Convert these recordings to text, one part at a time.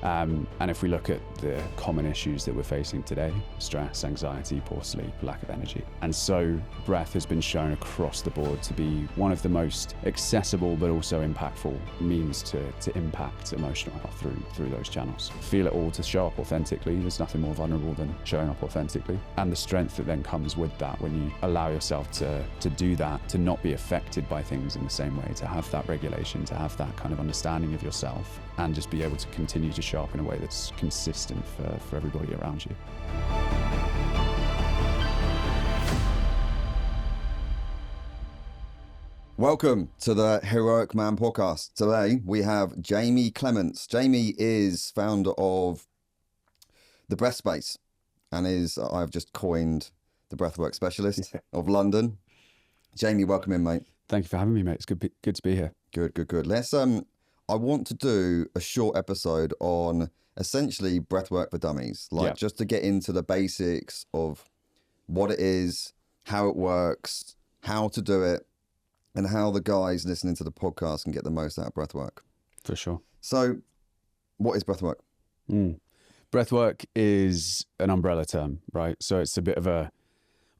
And if we look at the common issues that we're facing today, stress, anxiety, poor sleep, lack of energy. And so breath has been shown across the board to be one of the most accessible but also impactful means to impact emotional health through those channels. Feel it all to show up authentically. There's nothing more vulnerable than showing up authentically. And the strength that then comes with that when you allow yourself to do that, to not be affected by things in the same way, to have that regulation, to have that kind of understanding of yourself, and just be able to continue to show up in a way that's consistent for everybody around you. Welcome to the Heroic Man podcast. Today we have Jamie Clements. Jamie is founder of the Breath Space and I've just coined the breathwork specialist of London. Jamie, welcome in, mate. Thank you for having me, mate. It's good to be here. Good. Let's I want to do a short episode on essentially breathwork for dummies, just to get into the basics of what it is, how it works, how to do it, and how the guys listening to the podcast can get the most out of breathwork. For sure. So, what is breathwork? Breathwork is an umbrella term, right? So it's a bit of a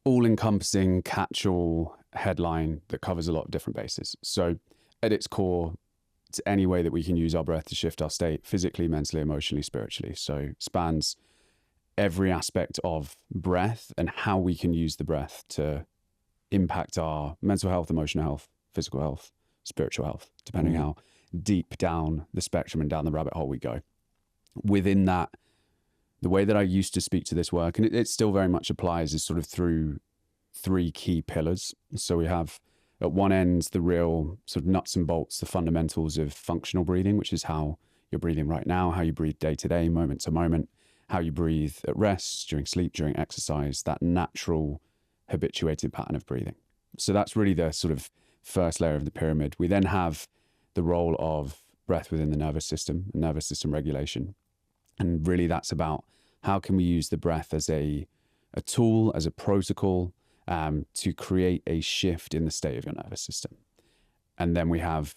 all-encompassing catch-all headline that covers a lot of different bases. So at its core, it's any way that we can use our breath to shift our state physically, mentally, emotionally, spiritually. So spans every aspect of breath and how we can use the breath to impact our mental health, emotional health, physical health, spiritual health, depending how deep down the spectrum and down the rabbit hole we go. Within that, the way that I used to speak to this work, and it still very much applies, is sort of through three key pillars. So we have at one end, the real sort of nuts and bolts, the fundamentals of functional breathing, which is how you're breathing right now, how you breathe day to day, moment to moment, how you breathe at rest, during sleep, during exercise, that natural habituated pattern of breathing. So that's really the sort of first layer of the pyramid. We then have the role of breath within the nervous system regulation. And really that's about how can we use the breath as a tool, as a protocol, to create a shift in the state of your nervous system. And then we have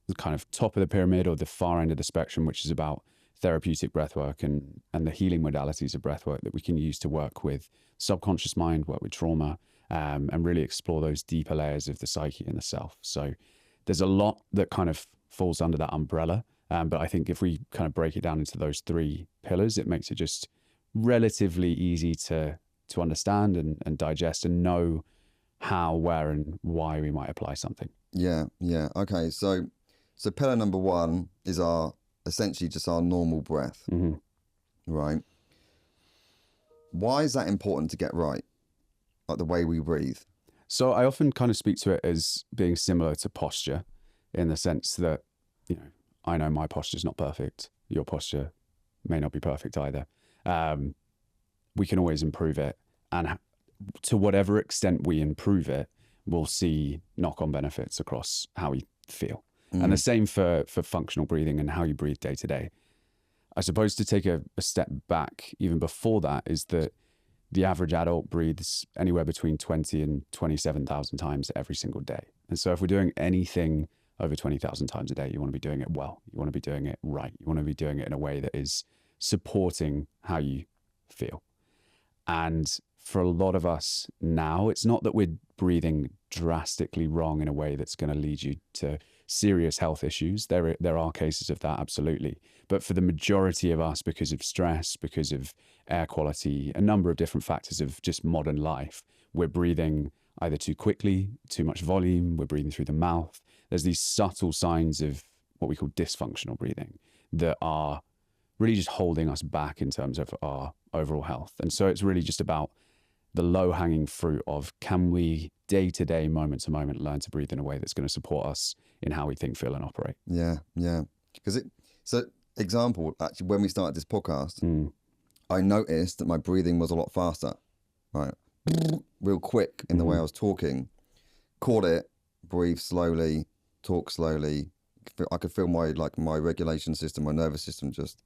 the kind of top of the pyramid or the far end of the spectrum, which is about therapeutic breathwork and the healing modalities of breathwork that we can use to work with subconscious mind, work with trauma, and really explore those deeper layers of the psyche and the self. So there's a lot that kind of falls under that umbrella. But I think if we kind of break it down into those three pillars, it makes it just relatively easy to understand and digest and know how, where, and why we might apply something. Yeah. Okay, so pillar number one is essentially just our normal breath, right? Why is that important to get right, like the way we breathe? So I often kind of speak to it as being similar to posture, in the sense that, I know my posture is not perfect. Your posture may not be perfect either. We can always improve it. And to whatever extent we improve it, we'll see knock-on benefits across how we feel. And the same for functional breathing and how you breathe day to day. I suppose to take a step back even before that is that the average adult breathes anywhere between 20 and 27,000 times every single day. And so if we're doing anything over 20,000 times a day, you want to be doing it well. You want to be doing it right. You want to be doing it in a way that is supporting how you feel. And for a lot of us now, it's not that we're breathing drastically wrong in a way that's going to lead you to serious health issues. There are cases of that, absolutely. But for the majority of us, because of stress, because of air quality, a number of different factors of just modern life, we're breathing either too quickly, too much volume, we're breathing through the mouth. There's these subtle signs of what we call dysfunctional breathing that are really just holding us back in terms of our overall health. And so it's really just about the low-hanging fruit of, can we day-to-day, moment-to-moment, learn to breathe in a way that's going to support us in how we think, feel, and operate. Yeah. Because example, actually, when we started this podcast, I noticed that my breathing was a lot faster, right? Real quick in the way I was talking. Caught it, breathe slowly, talk slowly. I could feel my regulation system, my nervous system just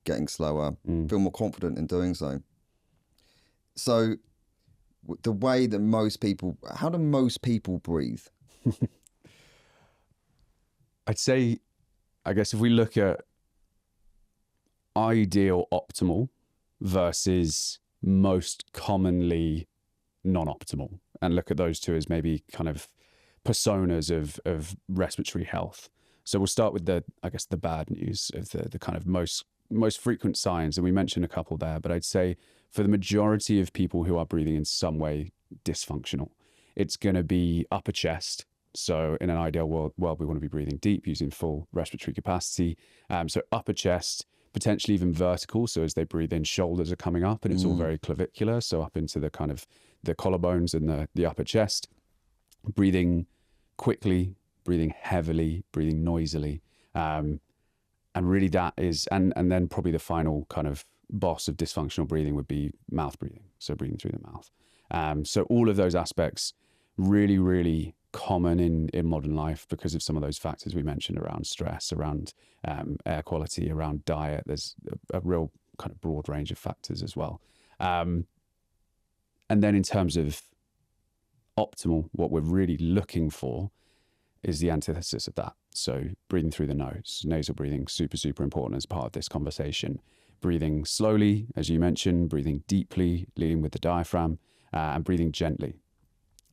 getting slower, feel more confident in doing so. So the way that how do most people breathe? I'd say, I guess if we look at ideal optimal versus most commonly non-optimal, and look at those two as maybe kind of personas of respiratory health. So we'll start with the bad news of the kind of most frequent signs, and we mentioned a couple there, but I'd say for the majority of people who are breathing in some way dysfunctional, it's going to be upper chest. So in an ideal world, we want to be breathing deep using full respiratory capacity. So upper chest, potentially even vertical. So as they breathe in, shoulders are coming up, and it's all very clavicular. So up into the kind of the collarbones and the upper chest. Breathing quickly, breathing heavily, breathing noisily. And really that is, and then probably the final kind of boss of dysfunctional breathing would be mouth breathing. So breathing through the mouth. So all of those aspects really, really common in modern life because of some of those factors we mentioned around stress, around air quality, around diet. There's a real kind of broad range of factors as well. And then in terms of optimal, what we're really looking for is the antithesis of that. So breathing through the nose, nasal breathing, super, super important as part of this conversation. Breathing slowly, as you mentioned, breathing deeply, leading with the diaphragm, and breathing gently.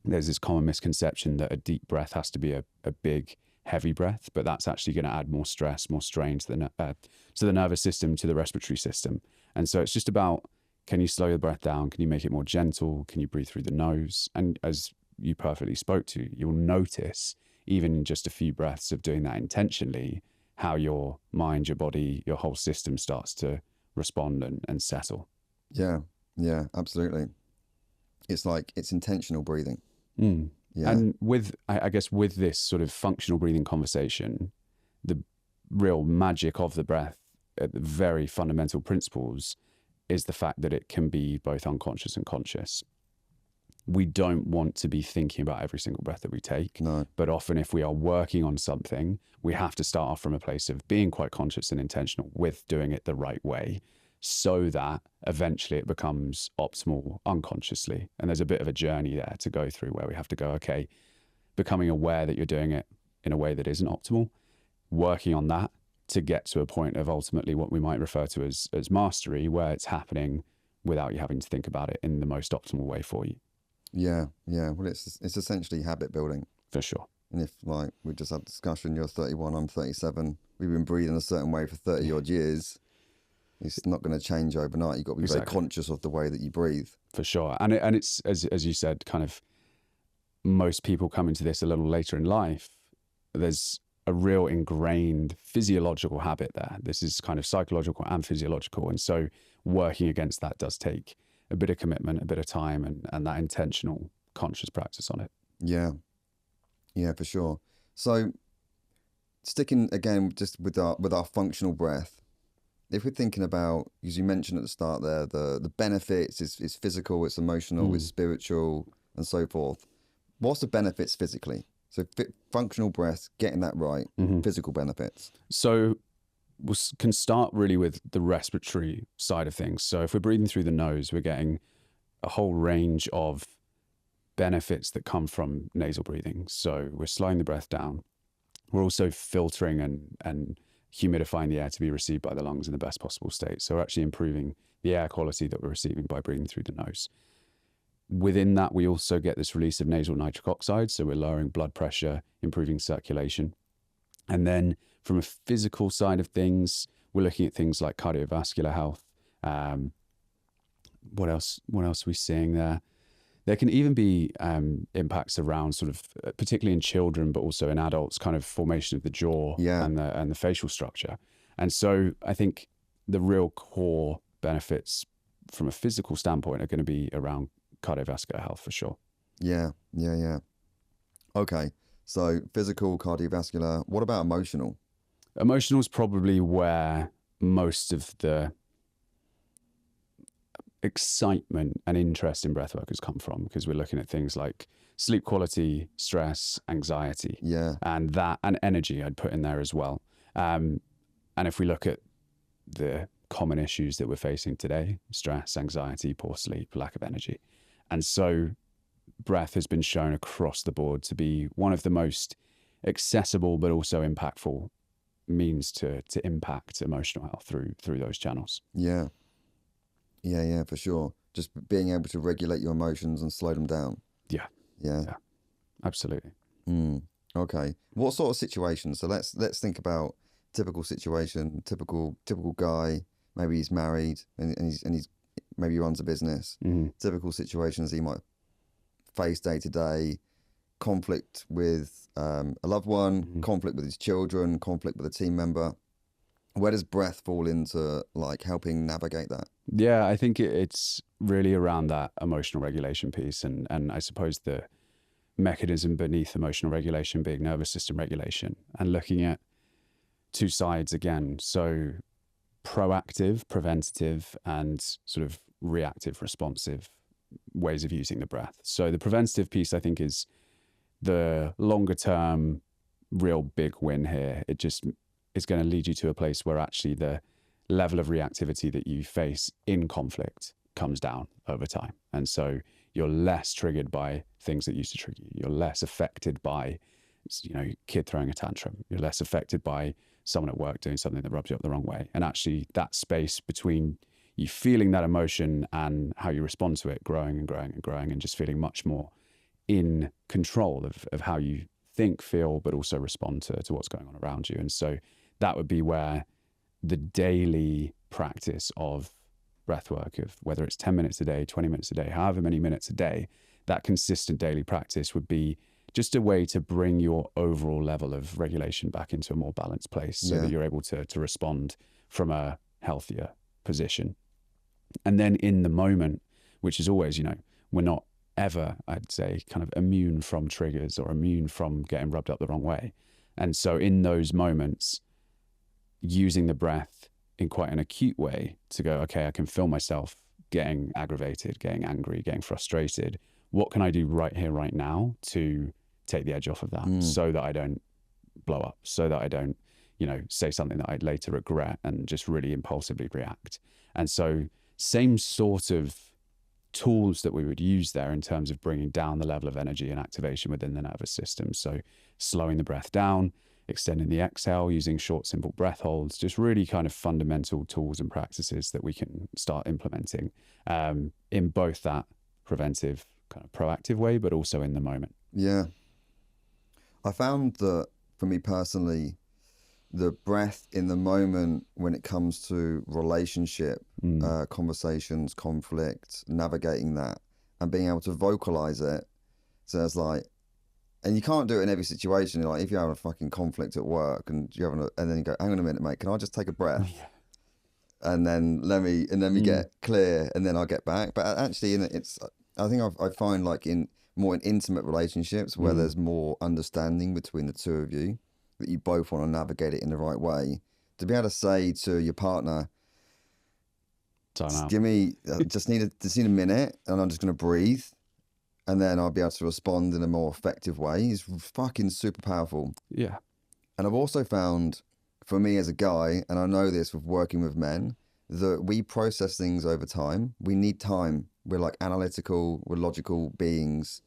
There's this common misconception that a deep breath has to be a big, heavy breath, but that's actually going to add more stress, more strain to the nervous system, to the respiratory system. And so it's just about, can you slow your breath down? Can you make it more gentle? Can you breathe through the nose? And as you perfectly spoke to, you'll notice, even in just a few breaths of doing that intentionally, how your mind, your body, your whole system starts to respond and settle. Yeah, absolutely. It's like, it's intentional breathing. Yeah. And with, I guess, with this sort of functional breathing conversation, the real magic of the breath at the very fundamental principles is the fact that it can be both unconscious and conscious. We don't want to be thinking about every single breath that we take. No. But often if we are working on something, we have to start off from a place of being quite conscious and intentional with doing it the right way, so that eventually it becomes optimal unconsciously. And there's a bit of a journey there to go through where we have to go, okay, becoming aware that you're doing it in a way that isn't optimal, working on that to get to a point of ultimately what we might refer to as mastery, where it's happening without you having to think about it in the most optimal way for you. Yeah. Well, it's essentially habit building. For sure. And if, like, we just had a discussion, you're 31, I'm 37, we've been breathing a certain way for 30 odd years, it's not going to change overnight. You've got to be very conscious of the way that you breathe. For sure. And it's, as you said, kind of most people come into this a little later in life. There's a real ingrained physiological habit there. This is kind of psychological and physiological. And so working against that does take a bit of commitment, a bit of time, and that intentional conscious practice on it. Yeah, for sure. So sticking again just with our functional breath, if we're thinking about, as you mentioned at the start there, the benefits is physical, it's emotional, it's spiritual, and so forth. What's the benefits physically? So functional breath, getting that right, physical benefits. So we can start really with the respiratory side of things. So if we're breathing through the nose, we're getting a whole range of benefits that come from nasal breathing. So we're slowing the breath down. We're also filtering and humidifying the air to be received by the lungs in the best possible state. So we're actually improving the air quality that we're receiving by breathing through the nose. Within that, we also get this release of nasal nitric oxide. So we're lowering blood pressure, improving circulation. And then from a physical side of things, we're looking at things like cardiovascular health. What else are we seeing there? There can even be impacts around sort of, particularly in children, but also in adults, kind of formation of the jaw and the facial structure. And so I think the real core benefits from a physical standpoint are going to be around cardiovascular health for sure. Yeah. Okay, so physical, cardiovascular. What about emotional? Emotional is probably where most of the excitement and interest in breathwork has come from, because we're looking at things like sleep quality, stress, anxiety, and energy I'd put in there as well. And if we look at the common issues that we're facing today, stress, anxiety, poor sleep, lack of energy. And so breath has been shown across the board to be one of the most accessible but also impactful means to impact emotional health through those channels. Yeah. Yeah, for sure. Just being able to regulate your emotions and slow them down. Yeah. Yeah. Yeah. Absolutely. Okay. What sort of situations? So let's think about typical situation, typical guy. Maybe he's married and he's maybe he runs a business. Typical situations he might face day to day: conflict with a loved one, conflict with his children, conflict with a team member. Where does breath fall into like helping navigate that? Yeah, I think it's really around that emotional regulation piece, and I suppose the mechanism beneath emotional regulation being nervous system regulation, and looking at two sides again. So proactive, preventative, and sort of reactive, responsive ways of using the breath. So the preventative piece, I think, is the longer term, real big win here. It just is going to lead you to a place where actually the level of reactivity that you face in conflict comes down over time. And so you're less triggered by things that used to trigger you. You're less affected by, kid throwing a tantrum. You're less affected by someone at work doing something that rubs you up the wrong way. And actually that space between you feeling that emotion and how you respond to it growing and growing and growing, and just feeling much more in control of how you think, feel, but also respond to what's going on around you. And so that would be where the daily practice of breath work, of whether it's 10 minutes a day, 20 minutes a day, however many minutes a day, that consistent daily practice would be just a way to bring your overall level of regulation back into a more balanced place, so that you're able to respond from a healthier position. And then in the moment, which is always, we're not ever, I'd say, kind of immune from triggers or immune from getting rubbed up the wrong way. And so in those moments, using the breath in quite an acute way to go, okay, I can feel myself getting aggravated, getting angry, getting frustrated. What can I do right here, right now to take the edge off of that, so that I don't blow up, so that I don't, say something that I'd later regret and just really impulsively react. And so same sort of tools that we would use there in terms of bringing down the level of energy and activation within the nervous system. So slowing the breath down, extending the exhale, using short, simple breath holds, just really kind of fundamental tools and practices that we can start implementing in both that preventive, kind of proactive way, but also in the moment. Yeah. I found that for me personally, the breath in the moment when it comes to relationship, conversations, conflict, navigating that and being able to vocalize it. So it's like, and you can't do it in every situation. Like if you're having a fucking conflict at work and and then you go, hang on a minute, mate, can I just take a breath? And then let me get clear, and then I'll get back. But actually, I think I find like in intimate relationships where there's more understanding between the two of you, that you both want to navigate it in the right way, to be able to say to your partner, give me, just need a minute, and I'm just going to breathe, and then I'll be able to respond in a more effective way, is fucking super powerful. Yeah. And I've also found, for me as a guy, and I know this with working with men, that we process things over time. We need time. We're like analytical, we're logical beings.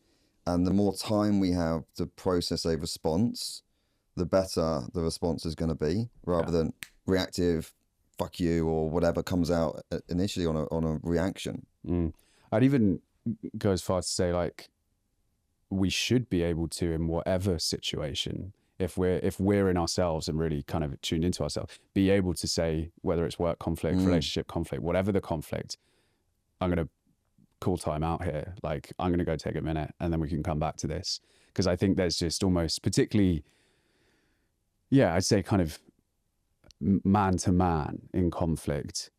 And the more time we have to process a response, the better the response is going to be, rather than reactive, fuck you, or whatever comes out initially on a reaction. I'd even go as far as to say, like, we should be able to, in whatever situation, if we're in ourselves and really kind of tuned into ourselves, be able to say, whether it's work conflict, relationship conflict, whatever the conflict, I'm going to call time out here. Like, I'm going to go take a minute and then we can come back to this. Because I think there's just almost, particularly, I'd say kind of man to man in conflict,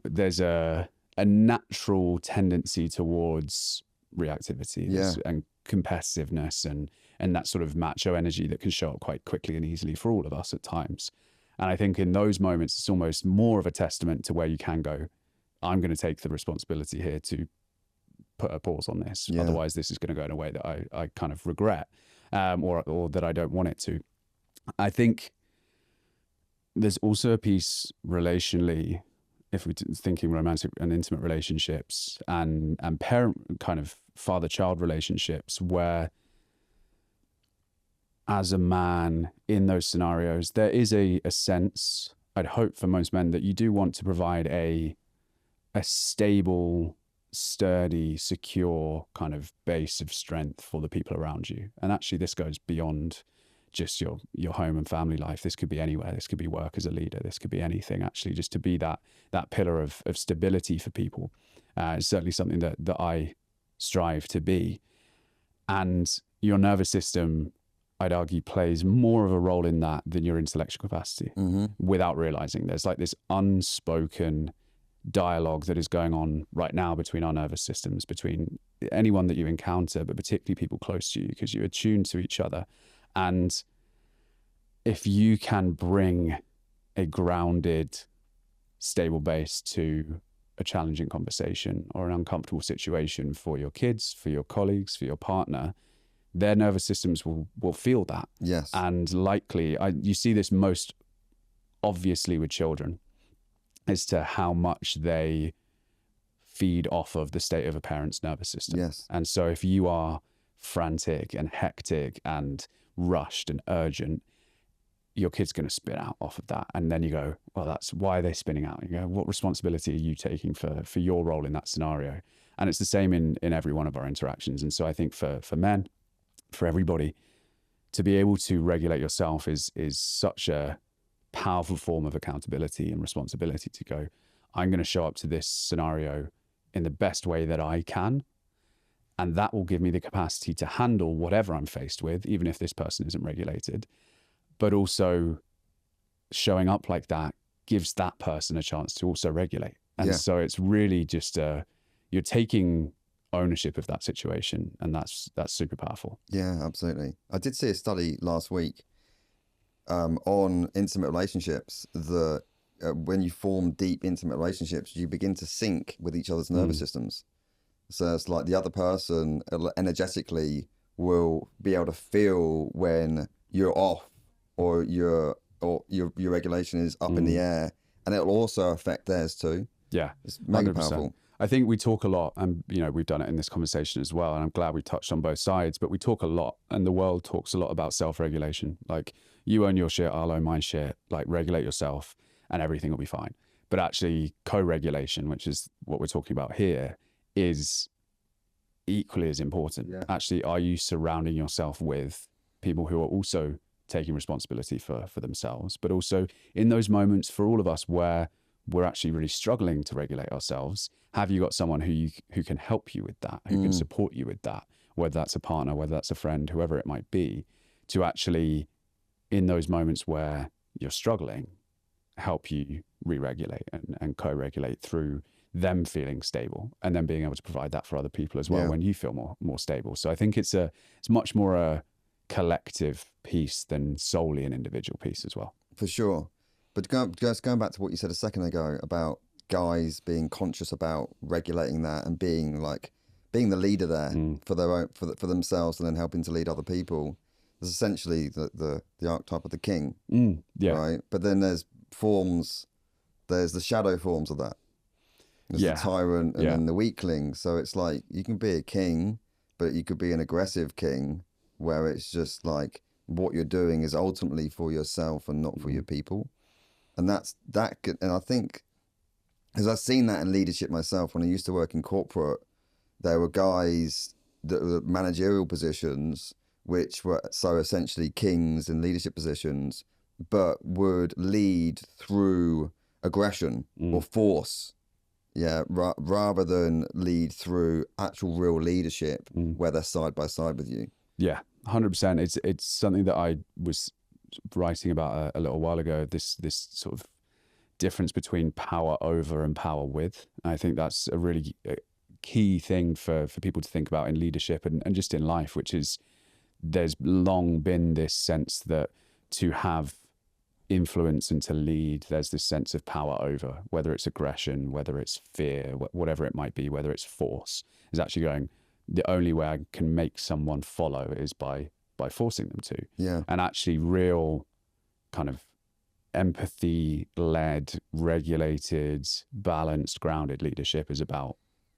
there's a natural tendency towards reactivity and competitiveness and that sort of macho energy that can show up quite quickly and easily for all of us at times. And I think in those moments, it's almost more of a testament to where you can go, I'm going to take the responsibility here to put a pause on this. Otherwise, this is going to go in a way that I kind of regret or that I don't want it to. I think there's also a piece relationally, if we're thinking romantic and intimate relationships and parent kind of father-child relationships, where as a man in those scenarios, there is a sense, I'd hope for most men, that you do want to provide a stable, sturdy, secure kind of base of strength for the people around you. And actually this goes beyond just your home and family life. This could be anywhere. This could be work as a leader. This could be anything, actually, just to be that pillar of stability for people. It's certainly something that I strive to be. And your nervous system, I'd argue, plays more of a role in that than your intellectual capacity, without realizing. There's like this unspoken dialogue that is going on right now between our nervous systems, between anyone that you encounter, but particularly people close to you, because you're attuned to each other. And if you can bring a grounded, stable base to a challenging conversation or an uncomfortable situation for your kids, for your colleagues, for your partner, their nervous systems will feel that. Yes. And likely, you see this most obviously with children, as to how much they feed off of the state of a parent's nervous system. Yes. And so if you are frantic and hectic and rushed and urgent, your kid's going to spin out off of that. And then you go, well, that's why are they spinning out? You go, what responsibility are you taking for your role in that scenario? And it's the same in every one of our interactions. And so I think for men, for everybody, to be able to regulate yourself is such a powerful form of accountability and responsibility to go, I'm going to show up to this scenario in the best way that I can. And that will give me the capacity to handle whatever I'm faced with, even if this person isn't regulated. But also showing up like that gives that person a chance to also regulate. And so it's really just you're taking ownership of that situation, and that's super powerful. Yeah, absolutely. I did see a study last week on intimate relationships that when you form deep intimate relationships, you begin to sync with each other's nervous systems. So it's like the other person energetically will be able to feel when you're off or your regulation is up in the air, and it'll also affect theirs too. Yeah, it's mega 100%. powerful. I think we talk a lot, and we've done it in this conversation as well, and I'm glad we touched on both sides, but we talk a lot, and the world talks a lot about self-regulation. Like, you own your shit, I'll own my shit, like regulate yourself and everything will be fine. But actually co-regulation, which is what we're talking about here, is equally as important. Yeah. Actually, are you surrounding yourself with people who are also taking responsibility for themselves, but also in those moments for all of us where we're actually really struggling to regulate ourselves, have you got someone who can help you with that, who can support you with that, whether that's a partner, whether that's a friend, whoever it might be, to actually, in those moments where you're struggling, help you re-regulate and co-regulate through them feeling stable, and then being able to provide that for other people as well when you feel more stable. So I think it's much more a collective piece than solely an individual piece as well. For sure. But just going back to what you said a second ago about guys being conscious about regulating that and being the leader there for their own, for themselves, and then helping to lead other people. There's essentially the archetype of the king, right? But then there's the shadow forms of that. There's the tyrant and then the weakling. So it's like you can be a king, but you could be an aggressive king where it's just like what you're doing is ultimately for yourself and not for your people. And and I think, because I've seen that in leadership myself, when I used to work in corporate, there were guys that were managerial positions, which were so essentially kings in leadership positions, but would lead through aggression or force. Yeah, rather than lead through actual real leadership where they're side by side with you. Yeah, 100%. It's something that I was writing about a little while ago, this sort of difference between power over and power with. And I think that's a really key thing for people to think about in leadership and just in life, which is there's long been this sense that to have influence and to lead, there's this sense of power over, whether it's aggression, whether it's fear, whatever it might be, whether it's force, is actually going, the only way I can make someone follow is by forcing them to. Yeah. And actually real kind of empathy-led, regulated, balanced, grounded leadership is about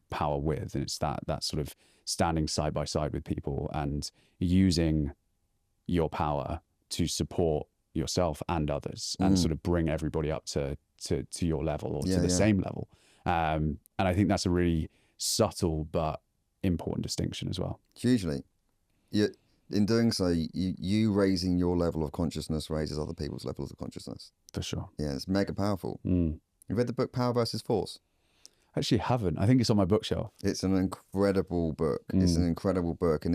power with, and it's that sort of standing side by side with people and using your power to support yourself and others, and sort of bring everybody up to your level, or to the same level. And I think that's a really subtle but important distinction as well. Hugely. In doing so, you raising your level of consciousness raises other people's levels of consciousness. For sure. Yeah, it's mega powerful. You read the book Power versus Force? Actually haven't. I think it's on my bookshelf. It's an incredible book. It's an incredible book,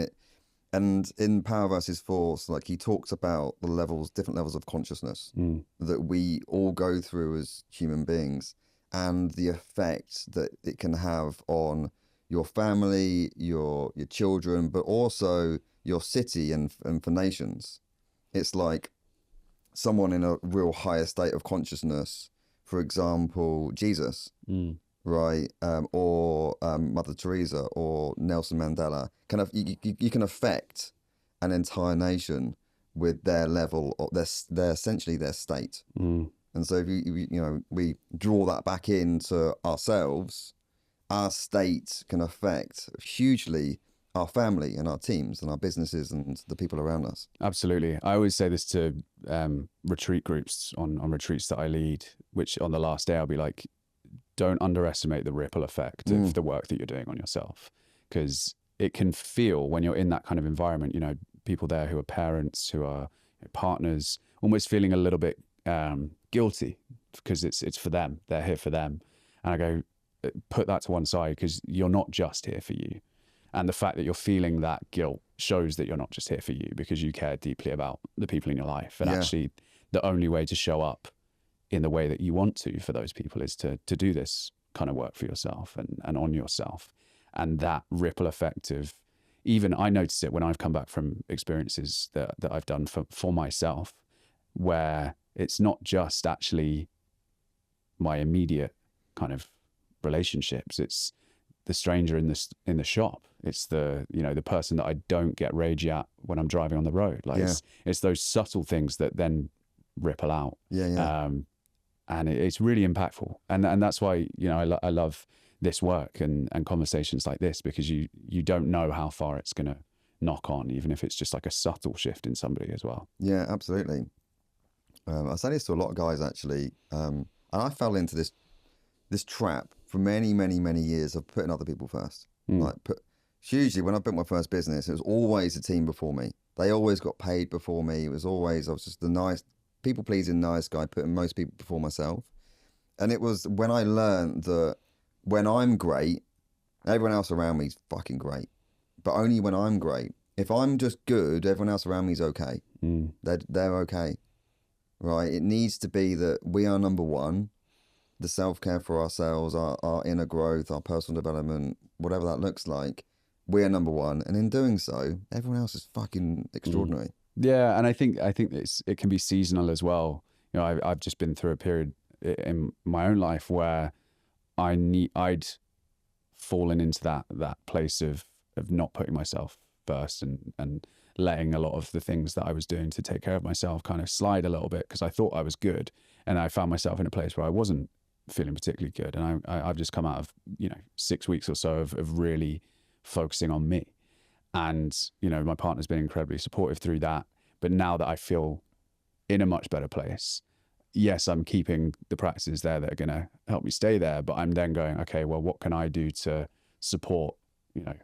and in Power versus Force, like, he talks about the different levels of consciousness that we all go through as human beings, and the effect that it can have on your family, your children, but also your city and for nations. It's like someone in a real higher state of consciousness, for example, Jesus, right, or Mother Teresa or Nelson Mandela. You can affect an entire nation with their level of their essentially their state. And so if we draw that back into ourselves, our state can affect hugely our family and our teams and our businesses and the people around us. Absolutely. I always say this to retreat groups on retreats that I lead, which on the last day I'll be like, don't underestimate the ripple effect of the work that you're doing on yourself, because it can feel, when you're in that kind of environment, people there who are parents, who are partners, almost feeling a little bit guilty because it's for them. They're here for them. And I go, put that to one side, because you're not just here for you. And the fact that you're feeling that guilt shows that you're not just here for you, because you care deeply about the people in your life. And actually, the only way to show up in the way that you want to for those people is to do this kind of work for yourself and on yourself. And that ripple effect of, even I notice it when I've come back from experiences that I've done for myself, where it's not just actually my immediate kind of relationships. It's the stranger in the shop. It's the person that I don't get rage at when I'm driving on the road. Like it's those subtle things that then ripple out. And it's really impactful. And that's why I love this work and conversations like this, because you don't know how far it's going to knock on, even if it's just like a subtle shift in somebody as well. Yeah, absolutely. I say this to a lot of guys actually, and I fell into this trap for many, many, many years of putting other people first. Hugely, when I built my first business, it was always the team before me. They always got paid before me. I was just the nice, people-pleasing nice guy, putting most people before myself. And it was when I learned that when I'm great, everyone else around me is fucking great. But only when I'm great. If I'm just good, everyone else around me is okay. They're okay. Right? It needs to be that we are number one. The self-care for ourselves, our inner growth, our personal development, whatever that looks like, we are number one. And in doing so, everyone else is fucking extraordinary. Yeah, and I think it can be seasonal as well. I've just been through a period in my own life where I'd fallen into that place of not putting myself first and letting a lot of the things that I was doing to take care of myself kind of slide a little bit, because I thought I was good, and I found myself in a place where I wasn't feeling particularly good. And I've just come out of 6 weeks or so of really focusing on me. And my partner's been incredibly supportive through that. But now that I feel in a much better place, yes, I'm keeping the practices there that are going to help me stay there, but I'm then going, okay, well, what can I do to support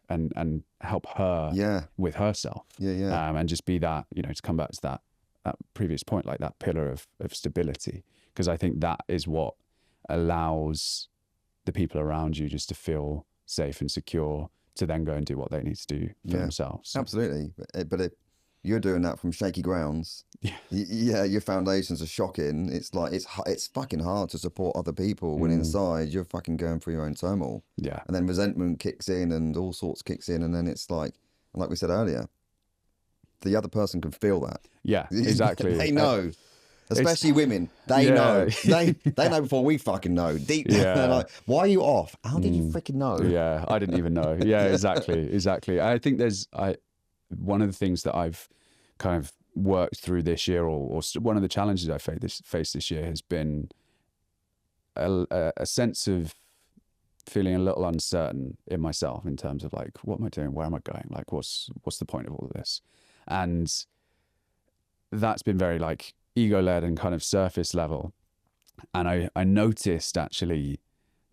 and help her with herself, and just be that, to come back to that previous point, like that pillar of stability, because I think that is what allows the people around you just to feel safe and secure to then go and do what they need to do for themselves. Absolutely. But if you're doing that from shaky grounds, your foundations are shocking. It's like it's fucking hard to support other people when inside you're fucking going through your own turmoil. Yeah. And then resentment kicks in and all sorts kicks in, and then it's like we said earlier, the other person can feel that. Yeah, exactly. They know. Especially women, they know. They know before we fucking know. Deep down, they're like, "Why are you off? How did you freaking know?" Yeah, I didn't even know. Yeah, exactly. I think one of the things that I've kind of worked through this year, or one of the challenges I faced this year, has been a sense of feeling a little uncertain in myself in terms of like, what am I doing? Where am I going? Like, what's the point of all of this? And that's been very like ego led and kind of surface level. And I noticed actually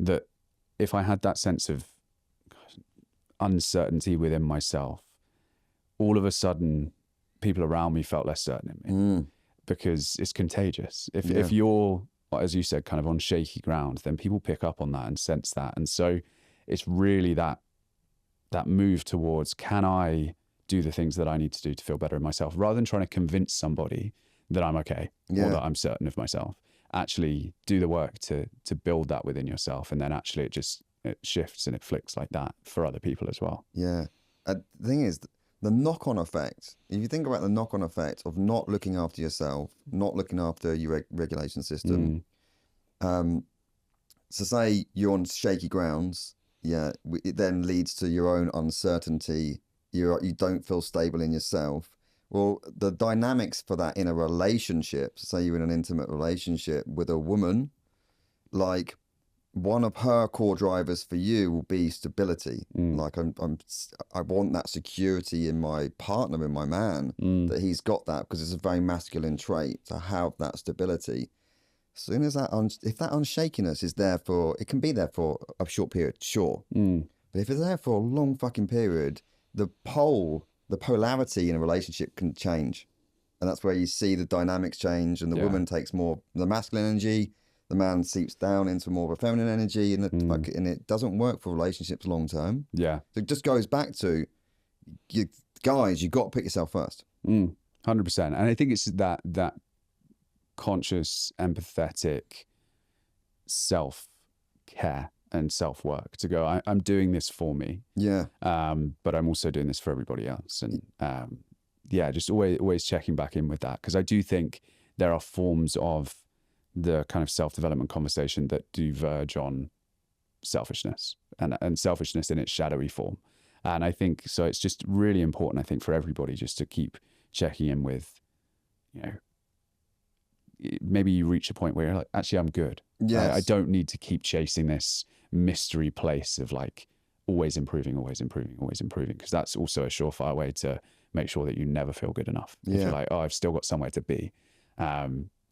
that if I had that sense of uncertainty within myself, all of a sudden people around me felt less certain in me, because it's contagious. If you're, as you said, kind of on shaky ground, then people pick up on that and sense that. And so it's really that move towards, can I do the things that I need to do to feel better in myself, rather than trying to convince somebody that I'm okay or that I'm certain of myself. Actually do the work to build that within yourself, and then actually it shifts and it flicks like that for other people as well. Yeah. The thing is, the knock-on effect, if you think about the knock-on effect of not looking after yourself, not looking after your regulation system, so say you're on shaky grounds, it then leads to your own uncertainty. You don't feel stable in yourself. Well, the dynamics for that in a relationship, say you're in an intimate relationship with a woman, like one of her core drivers for you will be stability. Like I want that security in my partner, in my man, that he's got that, because it's a very masculine trait to have that stability. As soon as if that unshakiness is there it can be there for a short period, sure. But if it's there for a long fucking period, the polarity in a relationship can change. And that's where you see the dynamics change, and the woman takes more the masculine energy, the man seeps down into more of a feminine energy, and it doesn't work for relationships long term. Yeah. So it just goes back to, you guys, you got to put yourself first. 100%. And I think it's that conscious, empathetic self-care and self-work to go, I'm doing this for me. Yeah. But I'm also doing this for everybody else. And just always checking back in with that. Because I do think there are forms of the kind of self-development conversation that do verge on selfishness and selfishness in its shadowy form. And I think, so it's just really important, I think, for everybody just to keep checking in with, maybe you reach a point where you're like, actually, I'm good. Yes. I don't need to keep chasing this mystery place of like always improving, because that's also a surefire way to make sure that you never feel good enough. If you're like, I've still got somewhere to be.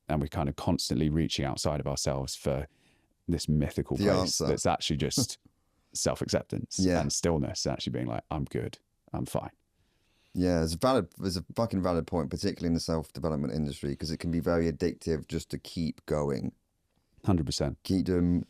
And we're kind of constantly reaching outside of ourselves for this mythical place that's actually just self-acceptance and stillness, and actually being like, I'm good, I'm fine. Yeah, it's a fucking valid point, particularly in the self-development industry, because it can be very addictive just to keep going. 100%. Keep doing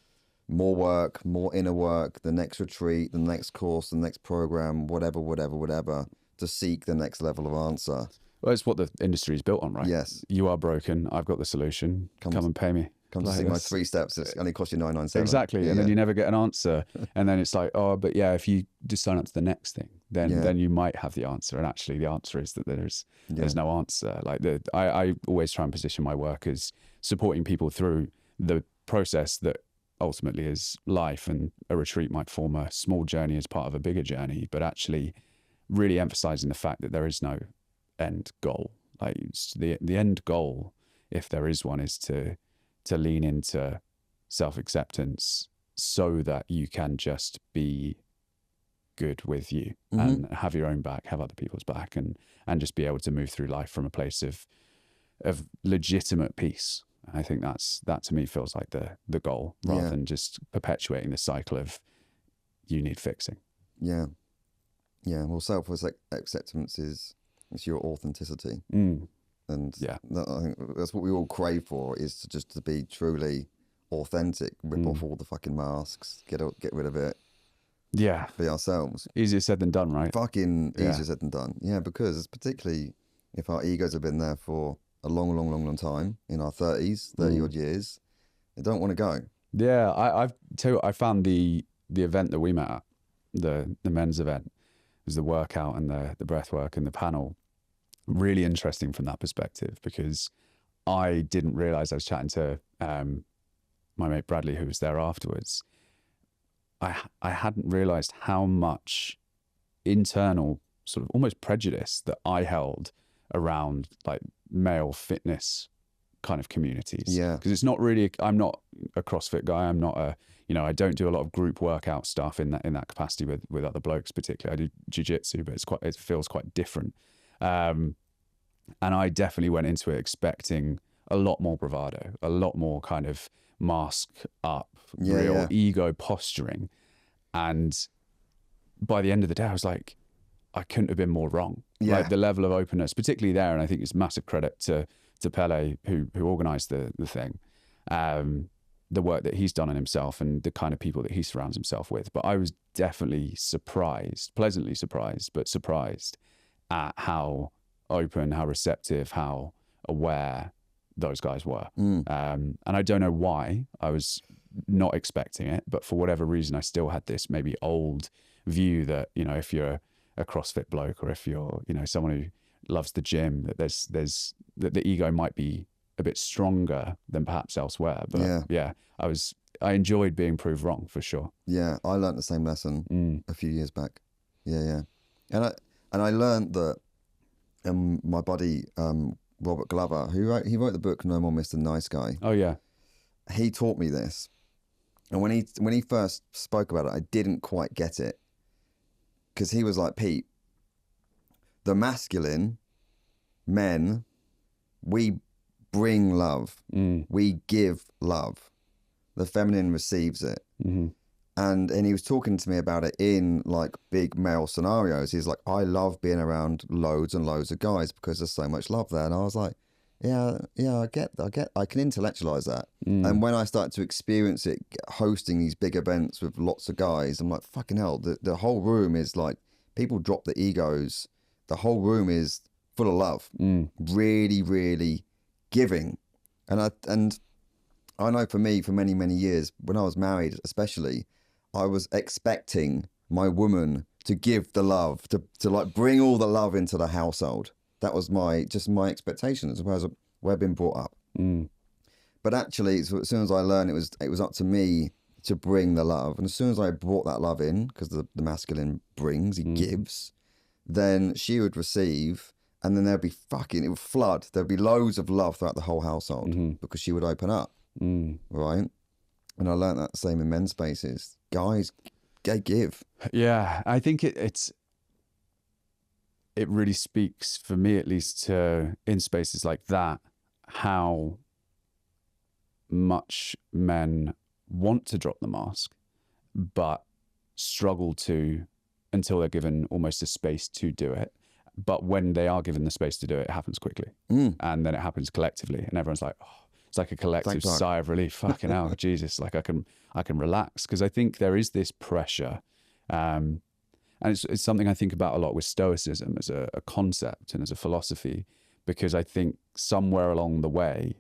more work, more inner work, the next retreat, the next course, the next program, whatever, to seek the next level of answer. Well, it's what the industry is built on, right? Yes. You are broken, I've got the solution, come and pay me. Come to see my 3 steps, it's only cost you $997. Exactly, and then you never get an answer. And then it's like, but if you just sign up to the next thing, then you might have the answer. And actually the answer is that there's no answer. Like I always try and position my work as supporting people through the process that ultimately is life, and a retreat might form a small journey as part of a bigger journey, but actually really emphasizing the fact that there is no end goal. Like the end goal, if there is one, is to lean into self-acceptance so that you can just be good with you and have your own back, have other people's back, and just be able to move through life from a place of legitimate peace. I think that to me feels like the goal, rather than just perpetuating the cycle of you need fixing. Yeah. Yeah. Well, self-acceptance is your authenticity. And I think that's what we all crave for, is to be truly authentic, rip off all the fucking masks, get rid of it. Yeah. Be ourselves. Easier said than done, right? Fucking easier said than done. Yeah, because particularly if our egos have been there for a long time, in our 30s, 30 odd years, they don't want to go. Yeah, I found the event that we met at, the men's event, was the workout and the breath work and the panel, really interesting from that perspective, because I didn't realize, I was chatting to my mate Bradley, who was there afterwards. I hadn't realized how much internal sort of almost prejudice that I held around like male fitness kind of communities. Yeah. Because it's not really, I'm not a CrossFit guy. I'm not I don't do a lot of group workout stuff in that capacity with other blokes particularly. I do jiu-jitsu, but it feels quite different. And I definitely went into it expecting a lot more bravado, a lot more kind of mask up, real ego posturing. And by the end of the day, I was like, I couldn't have been more wrong. Yeah. Like the level of openness, particularly there, and I think it's massive credit to Pele, who organised the thing, the work that he's done on himself and the kind of people that he surrounds himself with. But I was definitely surprised, pleasantly surprised, but surprised at how open, how receptive, how aware those guys were. And I don't know why. I was not expecting it, but for whatever reason, I still had this maybe old view that, you know, if you're a CrossFit bloke or if you're, you know, someone who loves the gym, that there's that the ego might be a bit stronger than perhaps elsewhere. But I enjoyed being proved wrong for sure. Yeah, I learned the same lesson a few years back. Yeah. And I learned that my buddy Robert Glover, who wrote the book No More Mr. Nice Guy. Oh yeah. He taught me this. And when he first spoke about it, I didn't quite get it. Because he was like, Pete, the masculine men, we bring love. We give love. The feminine receives it. And he was talking to me about it in like big male scenarios. He's like, I love being around loads and loads of guys because there's so much love there. And I was like, yeah, I can intellectualize that. And when I started to experience it, hosting these big events with lots of guys, I'm like, fucking hell, the whole room is like, people drop the egos. The whole room is full of love, really, really giving. And I know for me, for many, many years, when I was married, especially, I was expecting my woman to give the love, to like bring all the love into the household. That was my expectation as well as where I've been brought up. But actually, as soon as I learned it was up to me to bring the love. And as soon as I brought that love in, because the masculine brings, he gives, then she would receive, and then it would flood. There'd be loads of love throughout the whole household because she would open up, right? And I learned that the same in men's spaces. Guys, they give. Yeah, I think it really speaks, for me at least, to in spaces like that, how much men want to drop the mask, but struggle to until they're given almost a space to do it. But when they are given the space to do it, it happens quickly. And then it happens collectively. And everyone's like, oh, it's like a collective sigh of relief. Fucking hell, Jesus, like I can relax. Because I think there is this pressure. And it's something I think about a lot with Stoicism as a concept and as a philosophy, because I think somewhere along the way,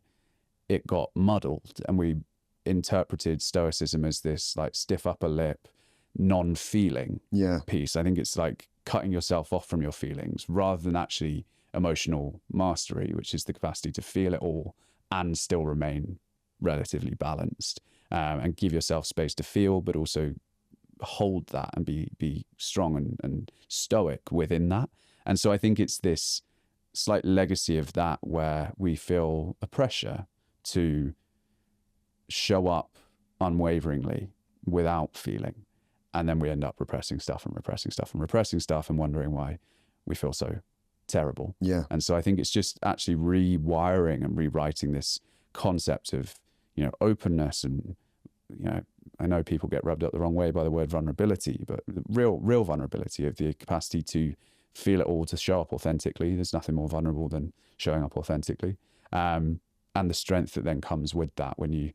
it got muddled and we interpreted Stoicism as this like stiff upper lip, non-feeling piece. I think it's like cutting yourself off from your feelings rather than actually emotional mastery, which is the capacity to feel it all and still remain relatively balanced, and give yourself space to feel, but also hold that and be strong and stoic within that. And so I think it's this slight legacy of that where we feel a pressure to show up unwaveringly without feeling. And then we end up repressing stuff and repressing stuff and repressing stuff and wondering why we feel so terrible. Yeah. And so I think it's just actually rewiring and rewriting this concept of, you know, openness. And, you know, I know people get rubbed up the wrong way by the word vulnerability, but real vulnerability of the capacity to feel it all, to show up authentically. There's nothing more vulnerable than showing up authentically. And the strength that then comes with that when you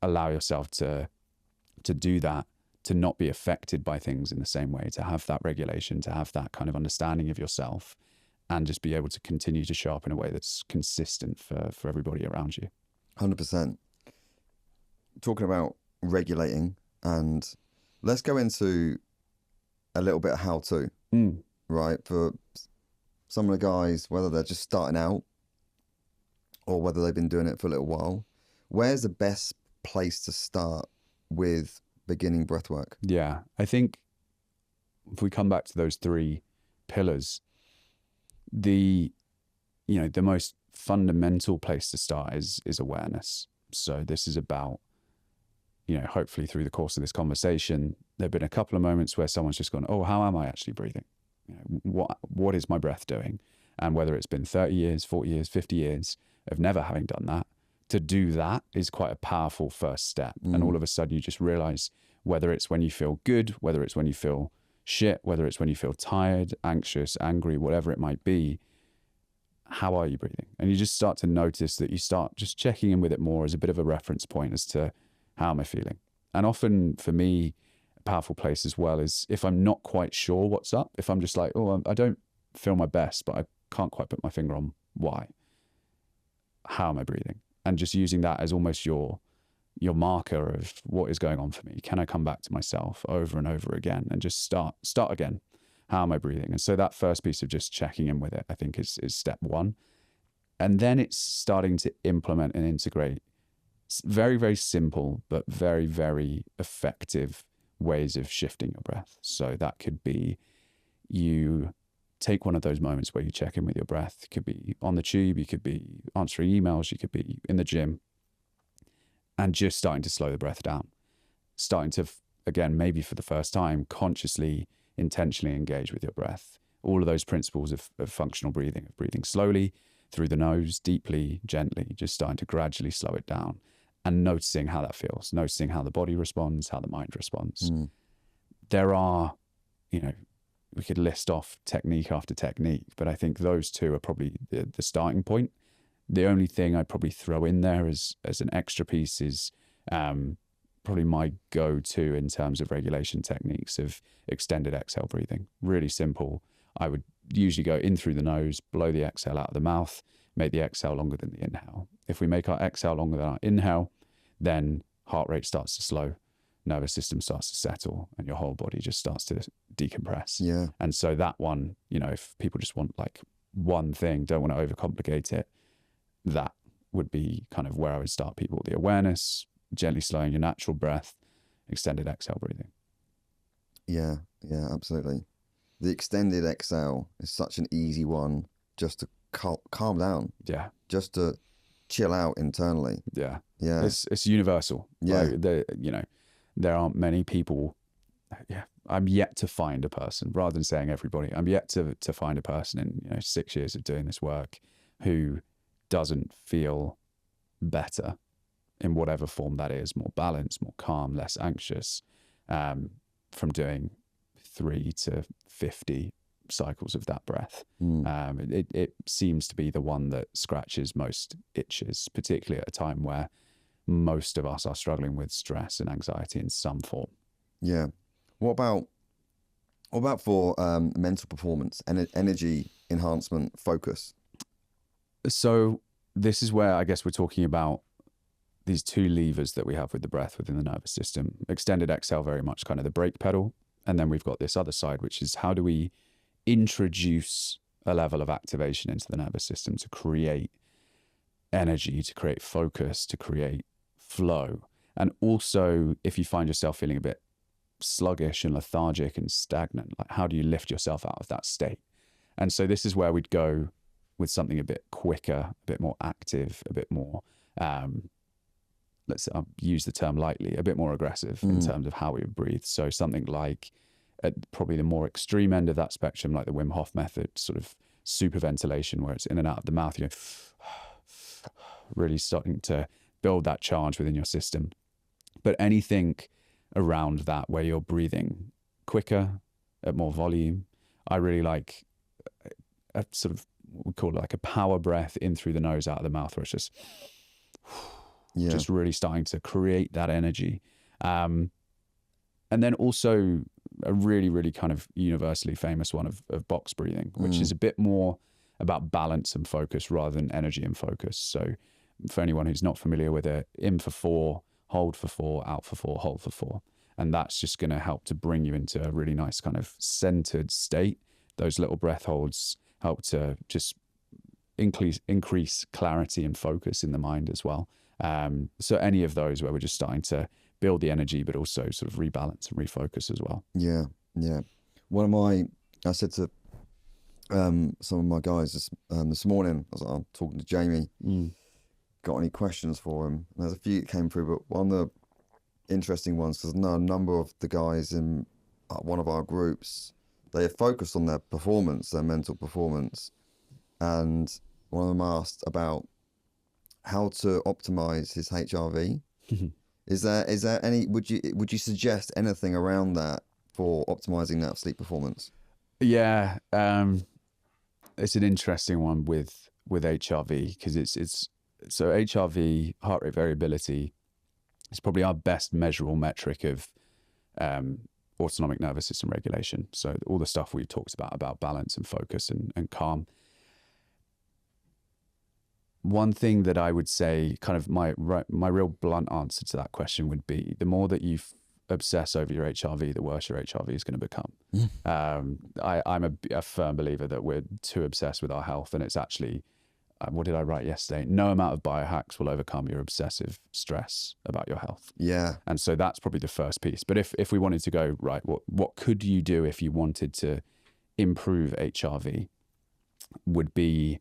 allow yourself to do that, to not be affected by things in the same way, to have that regulation, to have that kind of understanding of yourself, and just be able to continue to show up in a way that's consistent for everybody around you. 100%. Talking about regulating, and let's go into a little bit of how to, right? For some of the guys, whether they're just starting out or whether they've been doing it for a little while, where's the best place to start with beginning breath work? Yeah, I think if we come back to those three pillars, the most fundamental place to start is awareness. So this is about, you know, hopefully through the course of this conversation, there've been a couple of moments where someone's just gone, oh, how am I actually breathing? You know, what is my breath doing? And whether it's been 30 years, 40 years, 50 years of never having done that, to do that is quite a powerful first step. And all of a sudden you just realize, whether it's when you feel good, whether it's when you feel shit, whether it's when you feel tired, anxious, angry, whatever it might be, how are you breathing? And you just start to notice that you start just checking in with it more as a bit of a reference point as to how am I feeling. And often for me, a powerful place as well is if I'm not quite sure what's up, if I'm just like, oh, I don't feel my best, but I can't quite put my finger on why. How am I breathing? And just using that as almost your marker of what is going on for me. Can I come back to myself over and over again and just start again? How am I breathing? And so that first piece of just checking in with it, I think is step one. And then it's starting to implement and integrate very, very simple, but very, very effective ways of shifting your breath. So that could be you take one of those moments where you check in with your breath. It could be on the tube, you could be answering emails, you could be in the gym, and just starting to slow the breath down. Starting to, again, maybe for the first time, consciously, intentionally engage with your breath. All of those principles of functional breathing, of breathing slowly through the nose, deeply, gently, just starting to gradually slow it down and noticing how that feels, noticing how the body responds, how the mind responds. There are, we could list off technique after technique, but I think those two are probably the starting point. The only thing I'd probably throw in there as an extra piece is probably my go-to in terms of regulation techniques of extended exhale breathing. Really simple. I would usually go in through the nose, blow the exhale out of the mouth, make the exhale longer than the inhale. If we make our exhale longer than our inhale, then heart rate starts to slow, nervous system starts to settle, and your whole body just starts to decompress. Yeah. And so that one, if people just want like one thing, don't want to overcomplicate it, that would be kind of where I would start people. The awareness, gently slowing your natural breath, extended exhale breathing. Yeah, absolutely. The extended exhale is such an easy one just to calm down. Yeah. Just to chill out internally. Yeah. Yeah. It's universal. Yeah. Like there aren't many people. Yeah. I'm yet to find a person, rather than saying everybody, I'm yet to find a person in 6 years of doing this work who doesn't feel better in whatever form that is, more balanced, more calm, less anxious, from doing 3 to 50 cycles of that breath. It seems to be the one that scratches most itches, particularly at a time where most of us are struggling with stress and anxiety in some form. Yeah. What about for mental performance and energy enhancement focus? So this is where I guess we're talking about these two levers that we have with the breath within the nervous system. Extended exhale, very much kind of the brake pedal. And then we've got this other side, which is how do we introduce a level of activation into the nervous system to create energy, to create focus, to create flow. And also, if you find yourself feeling a bit sluggish and lethargic and stagnant, like how do you lift yourself out of that state? And so this is where we'd go with something a bit quicker, a bit more active, a bit more, let's use the term lightly, a bit more aggressive in terms of how we would breathe. So something like at probably the more extreme end of that spectrum, like the Wim Hof method, sort of super ventilation, where it's in and out of the mouth, really starting to build that charge within your system. But anything around that where you're breathing quicker, at more volume, I really like a sort of, we call it like a power breath in through the nose, out of the mouth, where it's just really starting to create that energy. And then also a really, really kind of universally famous one of box breathing, which is a bit more about balance and focus rather than energy and focus. So for anyone who's not familiar with it, in for 4, hold for 4, out for 4, hold for 4. And that's just going to help to bring you into a really nice kind of centered state. Those little breath holds help to just increase clarity and focus in the mind as well. So any of those where we're just starting to build the energy, but also sort of rebalance and refocus as well. Yeah. I said to some of my guys this morning, I was talking to Jamie, got any questions for him? And there's a few that came through, but one of the interesting ones, because a number of the guys in one of our groups, they are focused on their performance, their mental performance, and one of them asked about how to optimize his HRV. Is there any? Would you suggest anything around that for optimizing that sleep performance? Yeah, it's an interesting one with HRV, because it's so HRV, heart rate variability, is probably our best measurable metric of autonomic nervous system regulation. So all the stuff we talked about balance and focus and calm. One thing that I would say, kind of my real blunt answer to that question would be, the more that you obsess over your HRV, the worse your HRV is going to become. I'm a firm believer that we're too obsessed with our health, and it's actually, what did I write yesterday? No amount of biohacks will overcome your obsessive stress about your health. Yeah. And so that's probably the first piece. But if we wanted to go, right, what could you do if you wanted to improve HRV, would be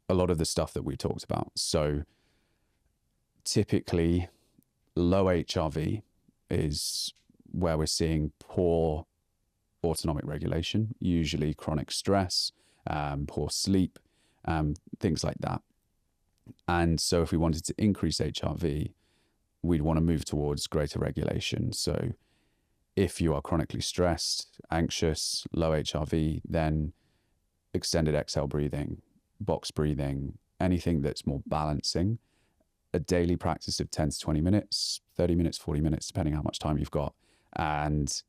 a lot of the stuff that we talked about. So typically low HRV is where we're seeing poor autonomic regulation, usually chronic stress, poor sleep, things like that. And so if we wanted to increase HRV, we'd want to move towards greater regulation. So if you are chronically stressed, anxious, low HRV, then extended exhale breathing, box breathing, anything that's more balancing, a daily practice of 10 to 20 minutes, 30 minutes, 40 minutes, depending how much time you've got. And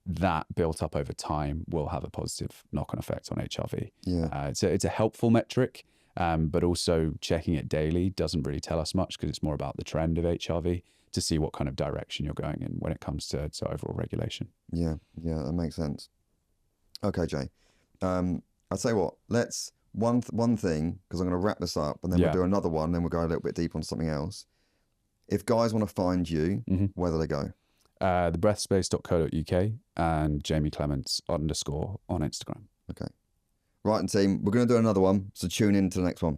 that built up over time will have a positive knock-on effect on HRV. Yeah. It's a helpful metric, but also checking it daily doesn't really tell us much, because it's more about the trend of HRV to see what kind of direction you're going in when it comes to overall regulation. Yeah, that makes sense. Okay, Jay. I'll tell you what, let's, one thing, because I'm going to wrap this up, and then we'll do another one, then we'll go a little bit deeper on something else. If guys want to find you, where do they go? Thebreathspace.co.uk and Jamie Clements _ on Instagram. Okay. Right, and team, we're going to do another one, so tune in to the next one.